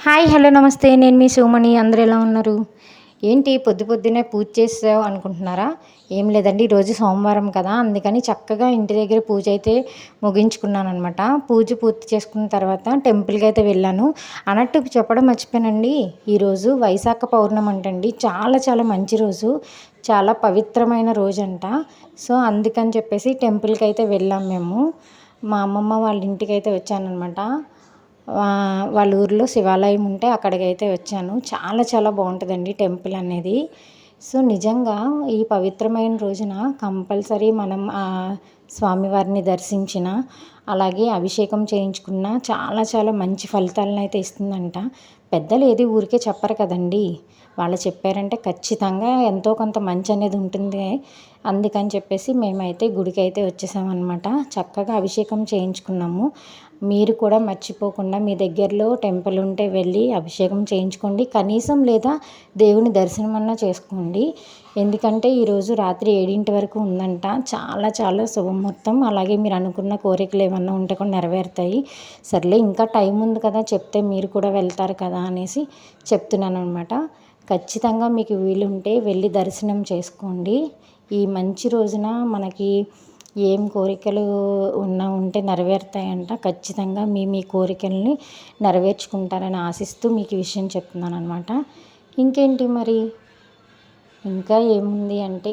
Hi hello నమస్తే. నేను మీ సుమని. అందరూ ఎలా ఉన్నారు? ఏంటి పొద్దున్నే పూజ చేసావు అనుకుంటున్నారా? ఏం లేదండి, ఈరోజు సోమవారం కదా, అందుకని చక్కగా ఇంటి దగ్గర పూజ అయితే ముగించుకున్నాను అనమాట. పూజ పూర్తి చేసుకున్న తర్వాత టెంపుల్కి అయితే వెళ్ళాను. అన్నట్టు చెప్పడం మర్చిపోయానండి, ఈరోజు వైశాఖ పౌర్ణమి అంటండి. చాలా చాలా మంచి రోజు, చాలా పవిత్రమైన రోజు అంట. సో అందుకని చెప్పేసి టెంపుల్కి అయితే వెళ్ళాం మేము. మా అమ్మమ్మ వాళ్ళ ఇంటికి అయితే వచ్చానమాట. వాళ్ళ ఊరిలో శివాలయం ఉంటే అక్కడికైతే వచ్చాను. చాలా చాలా బాగుంటుందండి టెంపుల్ అనేది. సో నిజంగా ఈ పవిత్రమైన రోజున కంపల్సరీ మనం స్వామివారిని దర్శించిన, అలాగే అభిషేకం చేయించుకున్న చాలా చాలా మంచి ఫలితాలను అయితే ఇస్తుందంట. పెద్దలు ఏది ఊరికే చెప్పరు కదండి, వాళ్ళు చెప్పారంటే ఖచ్చితంగా ఎంతో కొంత మంచి అనేది ఉంటుంది. అందుకని చెప్పేసి మేమైతే గుడికి అయితే వచ్చేసామన్నమాట. చక్కగా అభిషేకం చేయించుకున్నాము. మీరు కూడా మర్చిపోకుండా మీ దగ్గరలో టెంపుల్ ఉంటే వెళ్ళి అభిషేకం చేయించుకోండి. కనీసం లేదా దేవుని దర్శనం అన్నా చేసుకోండి. ఎందుకంటే ఈరోజు రాత్రి 7 వరకు ఉందంట. చాలా చాలా శుభముహూర్తం. అలాగే మీరు అనుకున్న కోరికలు ఏమన్నా ఉంటే కూడా నెరవేరుతాయి. సర్లే ఇంకా టైం ఉంది కదా, చెప్తే మీరు కూడా వెళ్తారు కదా అనేసి చెప్తున్నాను అనమాట. ఖచ్చితంగా మీకు వీలుంటే వెళ్ళి దర్శనం చేసుకోండి. ఈ మంచి రోజున మనకి ఏం కోరికలు ఉంటే నెరవేరుతాయంట. ఖచ్చితంగా మీ మీ కోరికల్ని నెరవేర్చుకుంటారని ఆశిస్తూ మీకు ఈ విషయం చెప్తున్నాను అనమాట. ఇంకేంటి మరి, ఇంకా ఏముంది అంటే